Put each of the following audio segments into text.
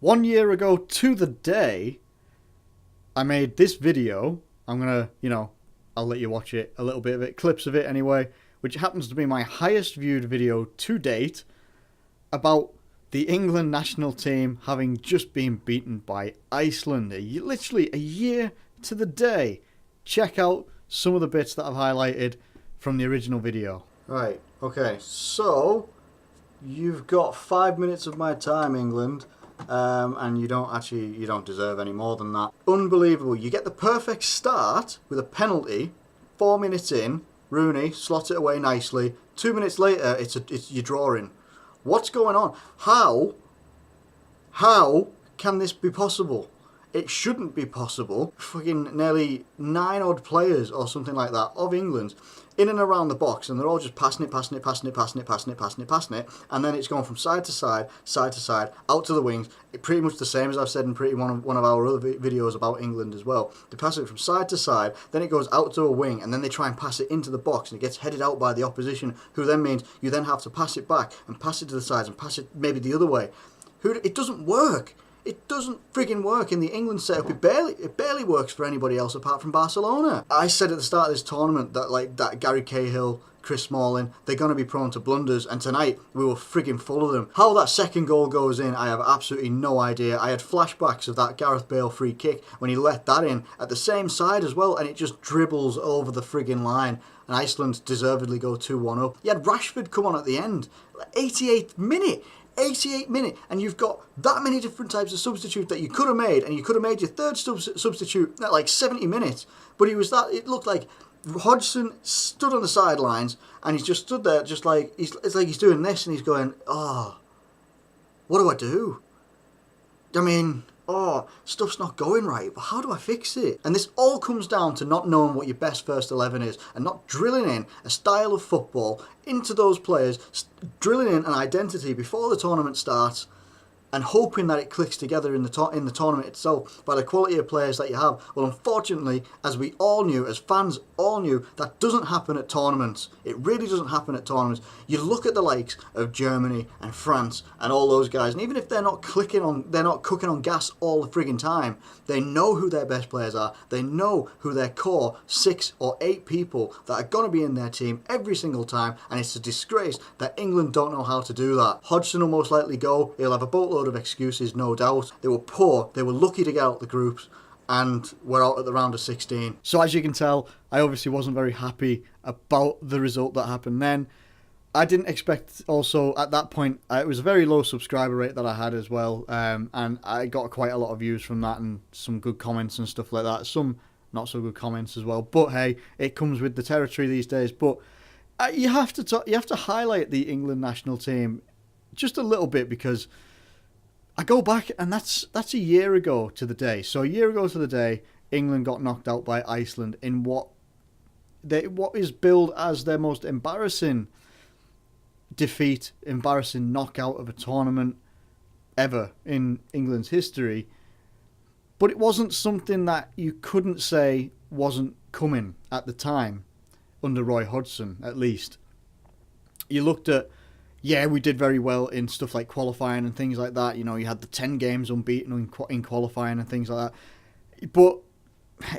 1 year ago to the day, I made this video. I'm gonna, I'll let you watch it, a little bit of it, clips of it anyway, which happens to be my highest viewed video to date about the England national team having just been beaten by Iceland. Literally a year to the day. Check out some of the bits that I've highlighted from the original video. Right, okay, so you've got 5 minutes of my time, England. And you don't deserve any more than that. Unbelievable. You get the perfect start with a penalty. 4 minutes in, Rooney slots it away nicely. 2 minutes later, it's you're drawing. What's going on? How can this be possible? It shouldn't be possible. Fucking nearly 9 odd players or something like that of England in and around the box, and they're all just passing it, and then it's going from side to side, out to the wings. Pretty much the same as I've said in one of our other videos about England as well. They pass it from side to side, then it goes out to a wing, and then they try and pass it into the box, and it gets headed out by the opposition, who then means you then have to pass it back, and pass it to the sides, and pass it maybe the other way. It doesn't work. It doesn't frigging work in the England setup. It barely works for anybody else apart from Barcelona. I said at the start of this tournament that Gary Cahill, Chris Smalling, they're going to be prone to blunders, and tonight we were frigging full of them. How that second goal goes in, I have absolutely no idea. I had flashbacks of that Gareth Bale free kick when he let that in at the same side as well, and it just dribbles over the frigging line, and Iceland deservedly go 2-1 up. You had Rashford come on at the end, 88th minute. 88 minute, and you've got that many different types of substitutes that you could have made, and you could have made your third substitute at like 70 minutes, but it looked like Hodgson stood on the sidelines, and he's just stood there just like, it's like he's doing this, and he's going, oh, what do I do? I mean, stuff's not going right, but how do I fix it? And this all comes down to not knowing what your best first 11 is, and not drilling in a style of football into those players, drilling in an identity before the tournament starts, and hoping that it clicks together in the tournament itself by the quality of players that you have. Well, unfortunately, as we all knew, as fans all knew, that doesn't happen at tournaments. It really doesn't happen at tournaments. You look at the likes of Germany and France and all those guys, and even if they're not cooking on gas all the frigging time, they know who their best players are. They know who their core 6 or 8 people that are going to be in their team every single time, and it's a disgrace that England don't know how to do that. Hodgson will most likely go. He'll have a boatload of excuses, no doubt. They were poor. They were lucky to get out the groups, and we're out at the round of 16. So as you can tell, I obviously wasn't very happy about the result that happened then. I didn't expect also at that point, it was a very low subscriber rate that I had as well, and I got quite a lot of views from that and some good comments and stuff like that. Some not so good comments as well, but hey, it comes with the territory these days. But you have to highlight the England national team just a little bit, because I go back, and that's a year ago to the day. So a year ago to the day, England got knocked out by Iceland in what is billed as their most embarrassing defeat, embarrassing knockout of a tournament ever in England's history. But it wasn't something that you couldn't say wasn't coming at the time, under Roy Hodgson at least. You looked at, yeah, we did very well in stuff like qualifying and things like that. You know, you had the 10 games unbeaten in qualifying and things like that. But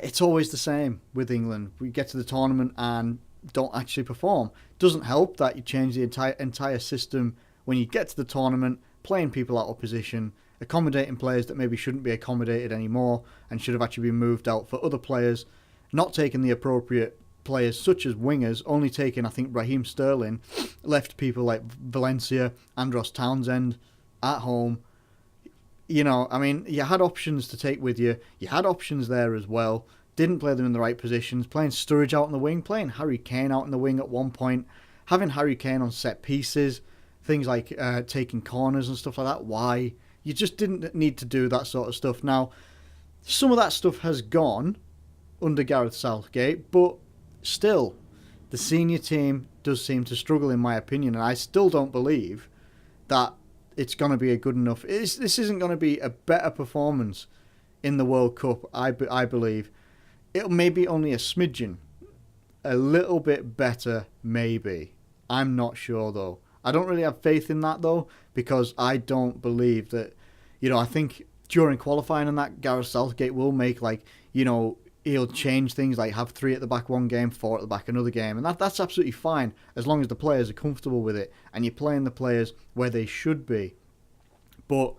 it's always the same with England. We get to the tournament and don't actually perform. Doesn't help that you change the entire system when you get to the tournament, playing people out of position, accommodating players that maybe shouldn't be accommodated anymore and should have actually been moved out for other players, not taking the appropriate players such as wingers, only taking, I think, Raheem Sterling, left people like Valencia, Andros Townsend at home. You know, I mean, you had options to take with you. You had options there as well. Didn't play them in the right positions. Playing Sturridge out in the wing, playing Harry Kane out in the wing at one point, having Harry Kane on set pieces, things like taking corners and stuff like that. Why? You just didn't need to do that sort of stuff. Now, some of that stuff has gone under Gareth Southgate, but still, the senior team does seem to struggle, in my opinion, and I still don't believe that it's going to be a good enough. This isn't going to be a better performance in the World Cup, I believe. It'll maybe only a smidgen, a little bit better, maybe. I'm not sure, though. I don't really have faith in that, though, because I don't believe that, I think during qualifying and that, Gareth Southgate will make, like, he'll change things, like have 3 at the back one game, 4 at the back another game, and that's absolutely fine as long as the players are comfortable with it and you're playing the players where they should be. But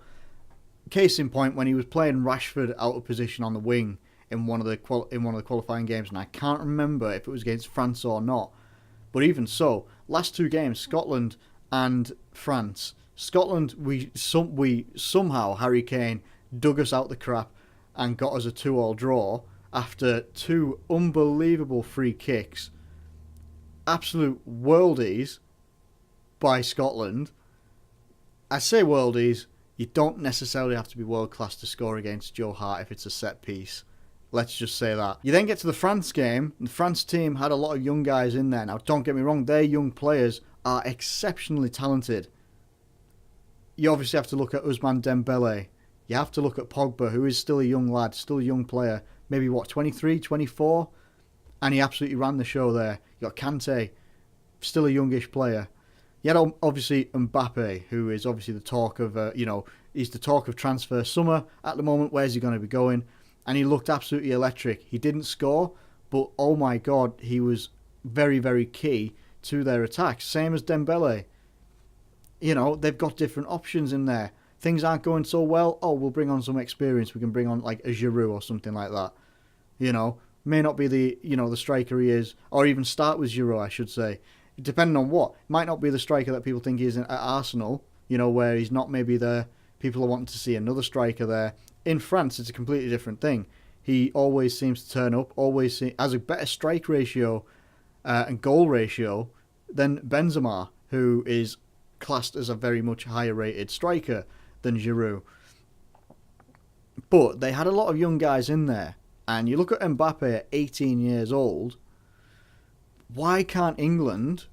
case in point, when he was playing Rashford out of position on the wing in one of the qualifying games, and I can't remember if it was against France or not, but even so, last 2 games, Scotland and France. Scotland, we somehow, Harry Kane dug us out the crap and got us a 2-2 draw after 2 unbelievable free kicks. Absolute worldies by Scotland. I say worldies, you don't necessarily have to be world class to score against Joe Hart if it's a set piece. Let's just say that. You then get to the France game, and the France team had a lot of young guys in there. Now, don't get me wrong, their young players are exceptionally talented. You obviously have to look at Ousmane Dembele. You have to look at Pogba, who is still a young lad, still a young player. Maybe, 23, 24? And he absolutely ran the show there. You got Kante, still a youngish player. You had, obviously, Mbappe, who is obviously the talk of, he's the talk of transfer summer at the moment. Where's he going to be going? And he looked absolutely electric. He didn't score, but, oh my God, he was very, very key to their attacks. Same as Dembele. They've got different options in there. Things aren't going so well. Oh, we'll bring on some experience. We can bring on like a Giroud or something like that. May not be the striker he is, or even start with Giroud, I should say. Depending on what. Might not be the striker that people think he is at Arsenal, where he's not maybe there. People are wanting to see another striker there. In France, it's a completely different thing. He always seems to turn up, has a better strike ratio and goal ratio than Benzema, who is classed as a very much higher rated striker than Giroud. But they had a lot of young guys in there. And you look at Mbappe at 18 years old, why can't England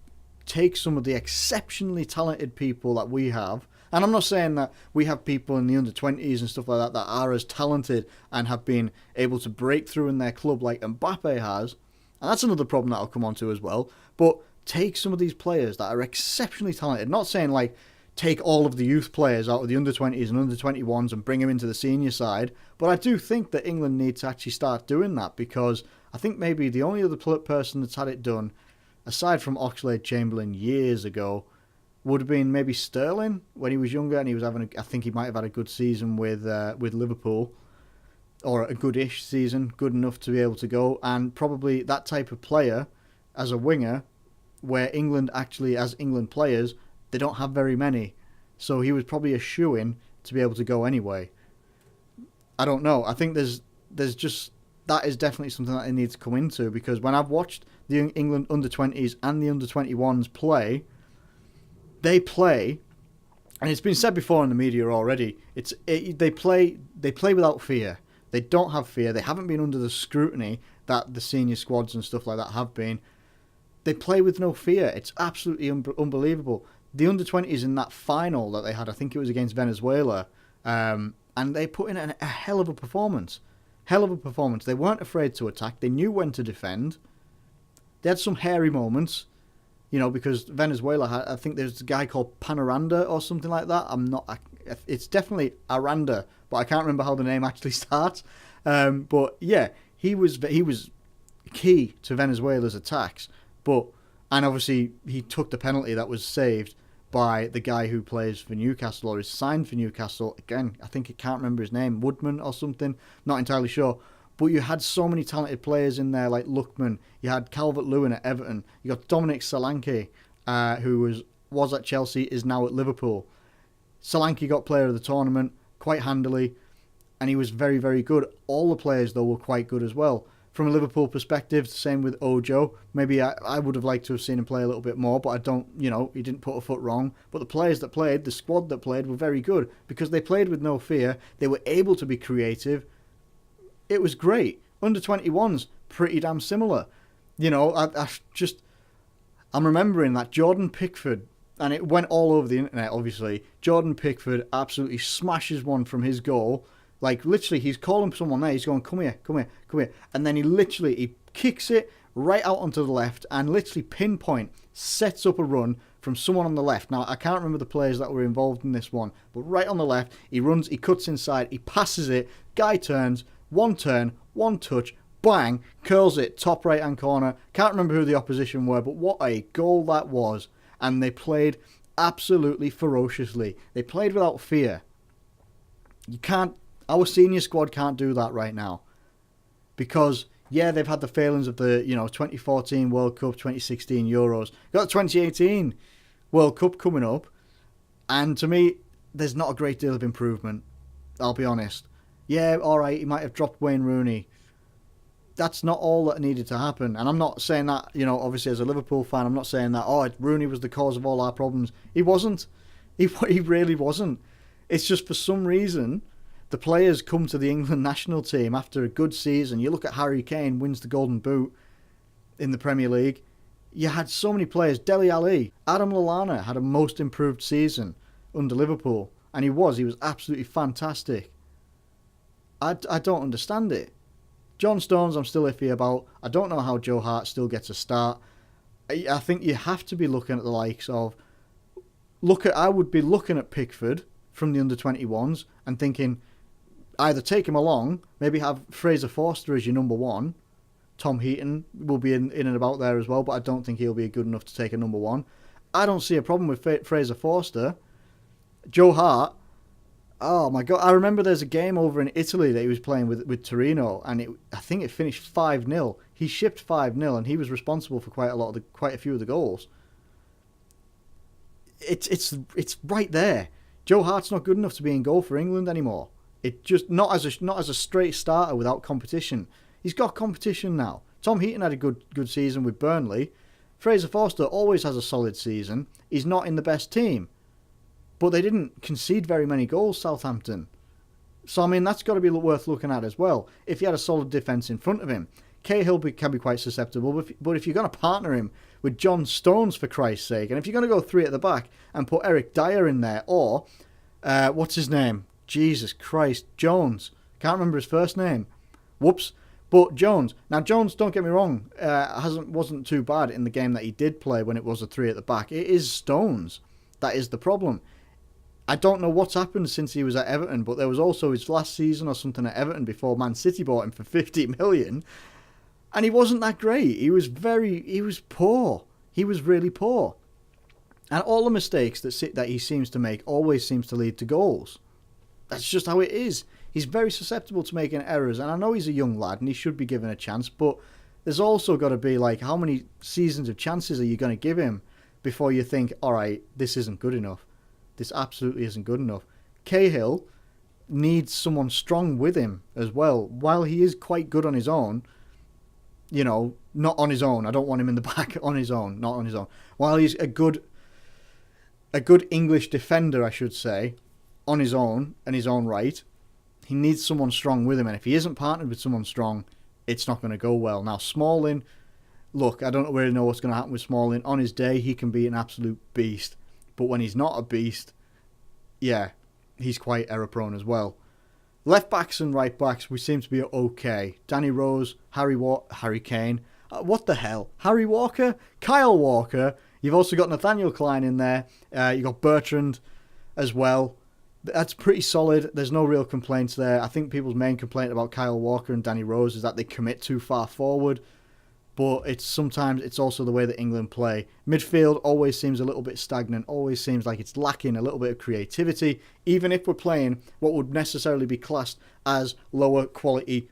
take some of the exceptionally talented people that we have? And I'm not saying that we have people in the under-20s and stuff like that that are as talented and have been able to break through in their club like Mbappe has. And that's another problem that I'll come on to as well. But take some of these players that are exceptionally talented. Not saying like take all of the youth players out of the under-20s and under-21s and bring them into the senior side. But I do think that England need to actually start doing that, because I think maybe the only other person that's had it done, aside from Oxlade-Chamberlain years ago, would have been maybe Sterling when he was younger, and he was I think he might have had a good season with Liverpool, or a good-ish season, good enough to be able to go, and probably that type of player as a winger, where England actually, as England players, they don't have very many. So he was probably a shoo-in to be able to go anyway. I don't know. I think there's just, that is definitely something that they need to come into, because when I've watched the England under-20s and the under-21s play, they play, and it's been said before in the media already, they play without fear. They don't have fear. They haven't been under the scrutiny that the senior squads and stuff like that have been. They play with no fear. It's absolutely unbelievable. The under-20s in that final that they had, I think it was against Venezuela, and they put in a hell of a performance. Hell of a performance. They weren't afraid to attack. They knew when to defend. They had some hairy moments, because Venezuela had, I think there's a guy called Panoranda or something like that. It's definitely Aranda, but I can't remember how the name actually starts. But yeah, he was key to Venezuela's attacks. And obviously he took the penalty that was saved by the guy who plays for Newcastle, or is signed for Newcastle. Again, I think I can't remember his name, Woodman or something, not entirely sure. But you had so many talented players in there, like Lookman. You had Calvert-Lewin at Everton. You got Dominic Solanke, who was at Chelsea, is now at Liverpool. Solanke got player of the tournament quite handily, and he was very, very good. All the players, though, were quite good as well. From a Liverpool perspective, same with Ojo. Maybe I would have liked to have seen him play a little bit more, but I don't, he didn't put a foot wrong. But the players that played, the squad that played, were very good, because they played with no fear. They were able to be creative. It was great. Under-21s, pretty damn similar. I'm remembering that Jordan Pickford, and it went all over the internet, obviously. Jordan Pickford absolutely smashes one from his goal. Like, literally, he's calling someone there. He's going, come here. And then he kicks it right out onto the left and literally pinpoint sets up a run from someone on the left. Now, I can't remember the players that were involved in this one, but right on the left, he runs, he cuts inside, he passes it, guy turns, one turn, one touch, bang, curls it, top right-hand corner. Can't remember who the opposition were, but what a goal that was. And they played absolutely ferociously. They played without fear. Our senior squad can't do that right now. Because, yeah, they've had the failings of the, 2014 World Cup, 2016 Euros. Got the 2018 World Cup coming up. And to me, there's not a great deal of improvement. I'll be honest. Yeah, all right, he might have dropped Wayne Rooney. That's not all that needed to happen. And I'm not saying that, obviously as a Liverpool fan, I'm not saying that, Rooney was the cause of all our problems. He wasn't. He really wasn't. It's just for some reason, the players come to the England national team after a good season. You look at Harry Kane, wins the Golden Boot in the Premier League. You had so many players. Dele Alli, Adam Lallana had a most improved season under Liverpool. And he was absolutely fantastic. I don't understand it. John Stones, I'm still iffy about. I don't know how Joe Hart still gets a start. I think you have to be looking at the likes of... I would be looking at Pickford from the under-21s and thinking, either take him along, maybe have Fraser Forster as your number one. Tom Heaton will be in and about there as well, but I don't think he'll be good enough to take a number one. I don't see a problem with Fraser Forster. Joe Hart, oh my God, I remember there's a game over in Italy that he was playing with Torino, and I think it finished 5-0. He shipped 5-0, and he was responsible for quite a few of the goals. It's right there. Joe Hart's not good enough to be in goal for England anymore. It just not as a straight starter without competition. He's got competition now. Tom Heaton had a good season with Burnley. Fraser Forster always has a solid season. He's not in the best team. But they didn't concede very many goals, Southampton. So, I mean, that's got to be worth looking at as well. If he had a solid defence in front of him. Cahill can be quite susceptible, but if you're going to partner him with John Stones, for Christ's sake, and if you're going to go three at the back and put Eric Dyer in there, or, what's his name? Jesus Christ, Jones. Can't remember his first name. Whoops. But Jones. Now, Jones, don't get me wrong, wasn't too bad in the game that he did play when it was a three at the back. It is Stones that is the problem. I don't know what's happened since he was at Everton, but there was also his last season or something at Everton before Man City bought him for 50 million. And he wasn't that great. He was poor. He was really poor. And all the mistakes that he seems to make always seems to lead to goals. That's just how it is. He's very susceptible to making errors. And I know he's a young lad and he should be given a chance, but there's also got to be like, how many seasons of chances are you going to give him before you think, all right, this isn't good enough. This absolutely isn't good enough. Cahill needs someone strong with him as well. While he is quite good on his own, not on his own. I don't want him in the back on his own, not on his own. While he's a good English defender, I should say, on his own and his own right, he needs someone strong with him. And if he isn't partnered with someone strong, it's not going to go well. Now, Smalling, look, I don't really know what's going to happen with Smalling. On his day, he can be an absolute beast. But when he's not a beast, yeah, he's quite error-prone as well. Left-backs and right-backs, we seem to be okay. Danny Rose, Harry Kane. What the hell? Harry Walker? Kyle Walker. You've also got Nathaniel Klein in there. You've got Bertrand as well. That's pretty solid. There's no real complaints there. I think people's main complaint about Kyle Walker and Danny Rose is that they commit too far forward. But sometimes it's also the way that England play. Midfield always seems a little bit stagnant, always seems like it's lacking a little bit of creativity, even if we're playing what would necessarily be classed as lower quality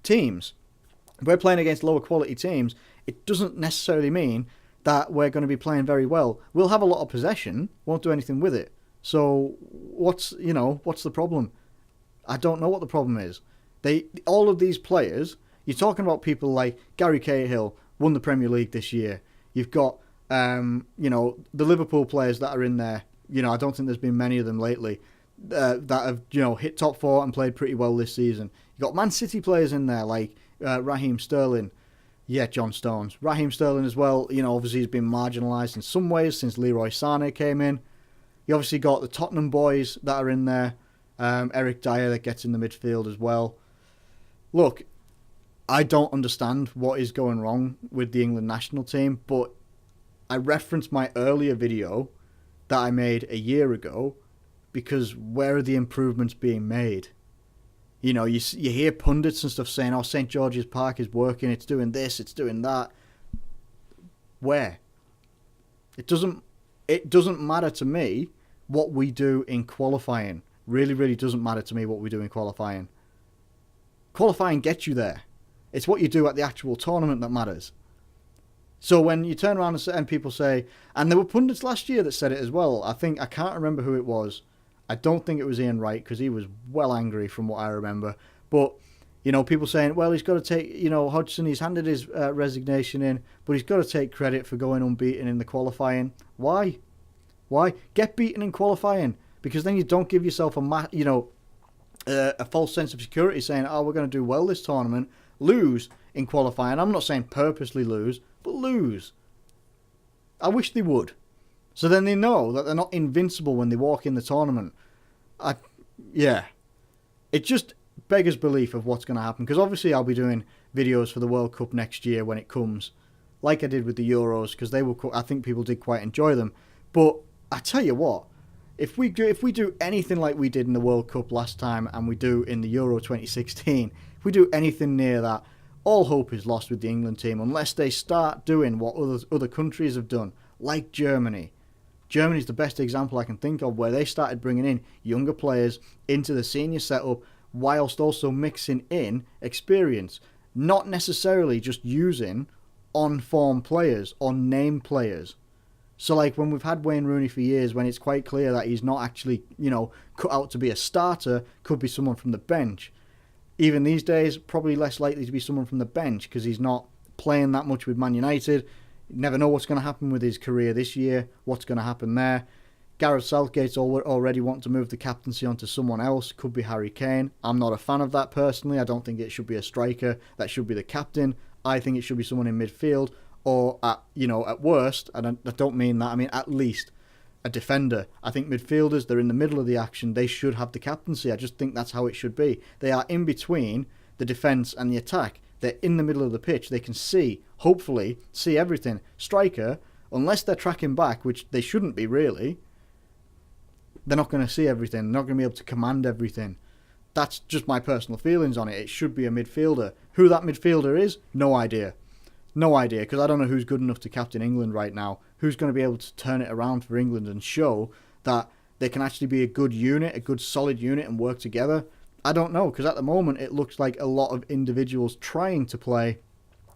teams. If we're playing against lower quality teams, it doesn't necessarily mean that we're going to be playing very well. We'll have a lot of possession, won't do anything with it. So what's the problem? I don't know what the problem is. All of these players... You're talking about people like Gary Cahill, won the Premier League this year. You've got, the Liverpool players that are in there. I don't think there's been many of them lately that have, hit top four and played pretty well this season. You've got Man City players in there like Raheem Sterling. Yeah, John Stones. Raheem Sterling as well, obviously he's been marginalised in some ways since Leroy Sané came in. You obviously got the Tottenham boys that are in there. Eric Dyer that gets in the midfield as well. Look, I don't understand what is going wrong with the England national team, but I referenced my earlier video that I made a year ago because where are the improvements being made? You know, you hear pundits and stuff saying, oh, St. George's Park is working, it's doing this, it's doing that. Where? It doesn't matter to me what we do in qualifying. Really, really doesn't matter to me what we do in qualifying. Qualifying gets you there. It's what you do at the actual tournament that matters. So when you turn around and people say, and there were pundits last year that said it as well. I can't remember who it was. I don't think it was Ian Wright because he was well angry from what I remember. But, you know, people saying, well, he's got to take, you know, Hodgson, he's handed his resignation in, but he's got to take credit for going unbeaten in the qualifying. Why? Get beaten in qualifying because then you don't give yourself a false sense of security saying, oh, we're going to do well this tournament. Lose in qualifying. I'm not saying purposely lose, but lose. I wish they would. So then they know that they're not invincible when they walk in the tournament. It just beggars belief of what's going to happen. Because obviously I'll be doing videos for the World Cup next year when it comes. Like I did with the Euros. Because I think people did quite enjoy them. But I tell you what. If we do anything like we did in the World Cup last time. And we do in the Euro 2016. If we do anything near that. All hope is lost with the England team. Unless they start doing what other countries have done. Like Germany. Germany's the best example I can think of where they started bringing in younger players into the senior setup whilst also mixing in experience. Not necessarily just using on-form players or name players. So like when we've had Wayne Rooney for years, when it's quite clear that he's not actually, you know, cut out to be a starter, could be someone from the bench. Even these days, probably less likely to be someone from the bench because he's not playing that much with Man United. Never know what's going to happen with his career this year, what's going to happen there. Gareth Southgate's already wanting to move the captaincy onto someone else. Could be Harry Kane. I'm not a fan of that personally. I don't think it should be a striker that should be the captain. I think it should be someone in midfield or, at worst, and I don't mean that, I mean at least a defender. I think midfielders, they're in the middle of the action. They should have the captaincy. I just think that's how it should be. They are in between the defence and the attack. They're in the middle of the pitch. They can hopefully see everything. Striker, unless they're tracking back, which they shouldn't be really, they're not going to see everything. They're not going to be able to command everything. That's just my personal feelings on it. It should be a midfielder. Who that midfielder is, no idea. No idea, because I don't know who's good enough to captain England right now. Who's going to be able to turn it around for England and show that they can actually be a good unit, a good solid unit and work together. I don't know, because at the moment it looks like a lot of individuals trying to play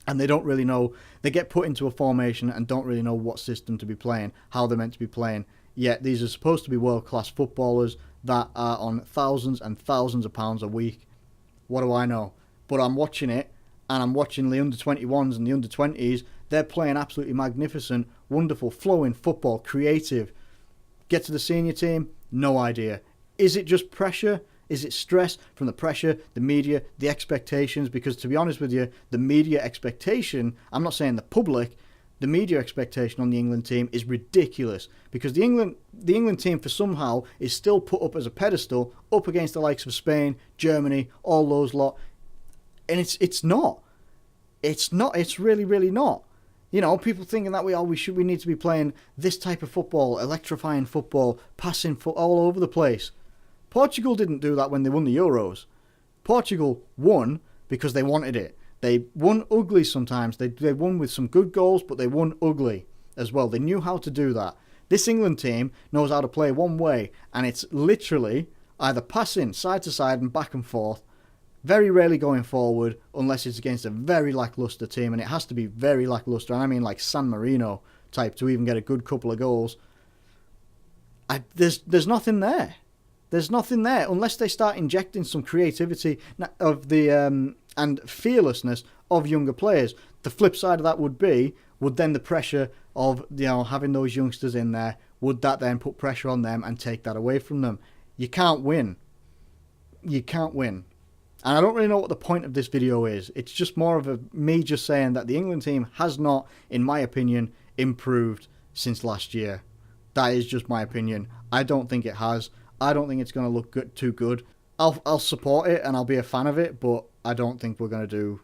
and they don't really know. They get put into a formation and don't really know what system to be playing, how they're meant to be playing. Yet these are supposed to be world-class footballers that are on thousands and thousands of pounds a week. What do I know? But I'm watching it, and I'm watching the under-21s and the under-20s. They're playing absolutely magnificent, wonderful, flowing football, creative. Get to the senior team, no idea. Is it just pressure? Is it stress from the pressure, the media, the expectations? Because to be honest with you, the media expectation, I'm not saying the public, the media expectation on the England team is ridiculous. Because the England team for somehow is still put up as a pedestal up against the likes of Spain, Germany, all those lot. And it's not. It's not. It's really, really not. You know, people thinking that we need to be playing this type of football, electrifying football, passing all over the place. Portugal didn't do that when they won the Euros. Portugal won because they wanted it. They won ugly sometimes. They won with some good goals, but they won ugly as well. They knew how to do that. This England team knows how to play one way, and it's literally either passing side to side and back and forth, very rarely going forward unless it's against a very lacklustre team, and it has to be very lacklustre, and I mean like San Marino type to even get a good couple of goals. There's nothing there. There's nothing there unless they start injecting some creativity of the and fearlessness of younger players. The flip side of that would then the pressure of having those youngsters in there, would that then put pressure on them and take that away from them? You can't win. You can't win. And I don't really know what the point of this video is. It's just more of me just saying that the England team has not, in my opinion, improved since last year. That is just my opinion. I don't think it has. I don't think it's going to look too good. I'll support it and I'll be a fan of it, but I don't think we're going to do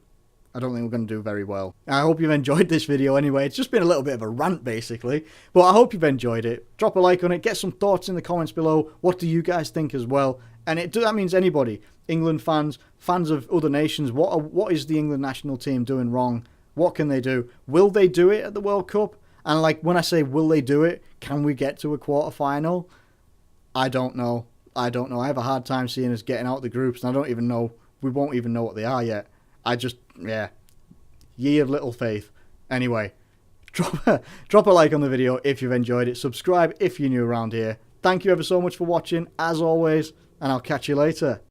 I don't think we're going to do very well. I hope you've enjoyed this video anyway. It's just been a little bit of a rant, basically. But I hope you've enjoyed it. Drop a like on it. Get some thoughts in the comments below. What do you guys think as well? And that means anybody. England fans, fans of other nations. What is the England national team doing wrong? What can they do? Will they do it at the World Cup? And like when I say will they do it, can we get to a quarter-final? I don't know. I have a hard time seeing us getting out the groups, and I don't even know. We won't even know what they are yet. Yeah. Ye of little faith. Anyway, drop a like on the video if you've enjoyed it. Subscribe if you're new around here. Thank you ever so much for watching, as always, and I'll catch you later.